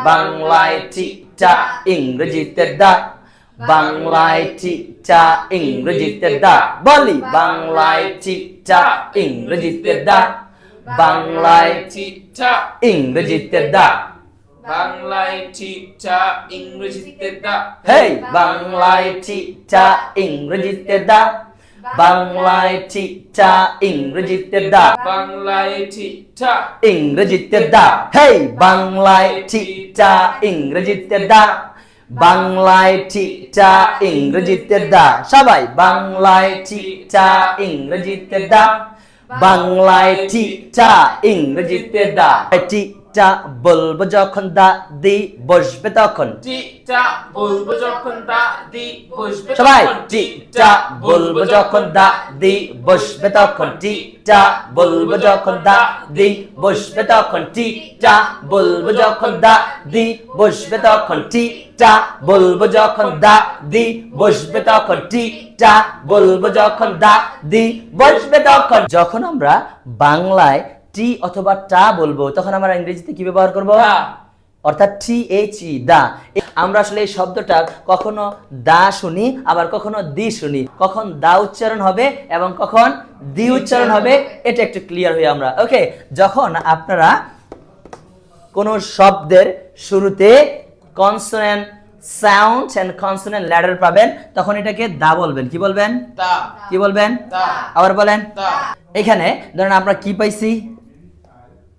বাংলায় টিটা ইংরেজিতে দা বাংলায় টিটা ইংরেজিতে দা বলি বাংলায় টিটা ইংরেজিতে দা বাংলায় টিটা ইংরেজিতে দা বাংলায় টিটা ইংরেজিতে দা হেই বাংলায় টিটা ইংরেজিতে দা বাংলায় টিটা ইংরেজিতে দা বাংলায় টিটা ইংরেজিতে দা হেই বাংলায় টিটা ইংরেজিতে দা বাংলায় টিটা ইংরেজিতে দা সবাই বাংলায় টিটা ইংরেজিতে দা বাংলায় টিটা ইংরেজিতে দা টিটা বলবো যখন দা দি বসবে তখন টিটা বলবো যখন দা দি বসবে সবাই তখন। টিটা বলবো যখন দা দি বসবে তখন টিটা বলবো যখন দা দি বসবে তখন টিটা বলবো যখন দা দি বসবে তখন টিটা বলবো যখন দা দি বসবে তখন টিটা বলবো যখন দা দি বসবে তখন যখন আমরা বাংলায় টি অথবা টা বলবো তখন আমরা ইংরেজিতে কি ব্যবহার করব দা। অর্থাৎ THE দা আমরা আসলে এই শব্দটা কখনো দা শুনি আবার কখনো দি শুনি কখন দা উচ্চারণ হবে এবং কখন দি উচ্চারণ হবে এটা একটু ক্লিয়ার হই আমরা ওকে যখন আপনারা কোন শব্দের শুরুতে consonant sound and consonant letter পাবেন তখন এটাকে দা বলবেন কি বলবেন দা কি বলবেন দা আবার বলেন দা এখানে ধরেন আমরা কি পাইছি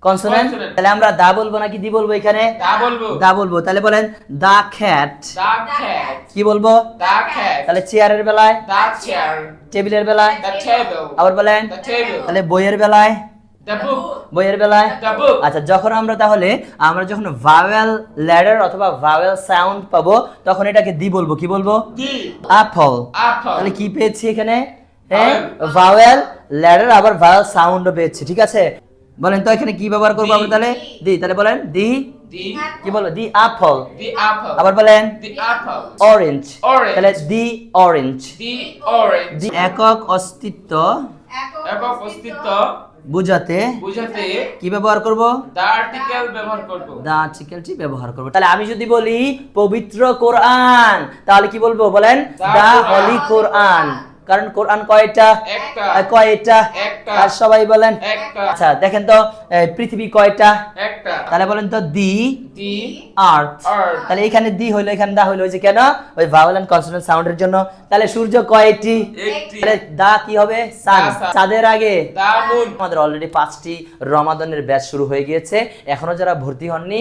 কনসোনেন্ট Consonant। তাহলে আমরা দা বলবো নাকি দি বলবো এখানে দা বলবো দা বলবো তাহলে বলেন দা ক্যাট দা ক্যাট কি বলবো দা ক্যাট তাহলে চেয়ারের বেলায় দা চেয়ার টেবিলের বেলায় দা টেবল আবার বলেন দা টেবল তাহলে বইয়ের বেলায় দা বুক বইয়ের বেলায় দা বুক আচ্ছা যখন আমরা যখন ভাওয়েল লেটার অথবা ভাওয়েল সাউন্ড পাবো তখন এটাকে দি বলবো কি বলবো ডি অ্যাপল অ্যাপল তাহলে কি পেয়েছি এখানে হ্যাঁ ভাওয়েল লেটার আবার ভাওয়েল সাউন্ডও পেয়েছি ঠিক আছে বলেন তো এখানে কি ব্যবহার করবো আমরা তাহলে দি তাহলে বলেন দি ডি কি বলবো দি অ্যাপল দি অ্যাপল আবার বলেন দি অ্যাপল অরেঞ্জ Orange। তাহলে দি অরেঞ্জ দি অরেঞ্জ দি একক অস্তিত্ব একক অস্তিত্ব বুঝাতে বুঝাতে কি ব্যবহার করব দা আর্টিকেল ব্যবহার করব দা আর্টিকেলটি ব্যবহার করব তাহলে আমি যদি বলি পবিত্র কোরআন তাহলে কি বলবো বলেন দা হলি কোরআন কারণ কোরআন কয়টা একটা কয়টা একটা আর সবাই বলেন একটা আচ্ছা দেখেন তো পৃথিবী কয়টা একটা তাহলে বলেন তো দি দি আর্থ আর্থ তাহলে এখানে দি হইলো এখানে দা হইলো ওই যে কেন ওই ভাওয়েল এন্ড কনসোনেন্ট সাউন্ডের জন্য তাহলে সূর্য কয়টি একটি তাহলে দা কি হবে সান sun। চাঁদের আগে দা মুন আমাদের অলরেডি 5টি রমাদানের ব্যাচ শুরু হয়ে গিয়েছে এখনো যারা ভর্তি হননি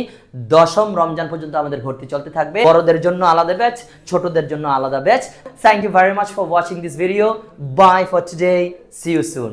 10ম রমজান পর্যন্ত আমাদের ভর্তি চলতে থাকবে বড়দের জন্য আলাদা ব্যাচ ছোটদের জন্য আলাদা batch thank you very much for watching this video bye for today see you soon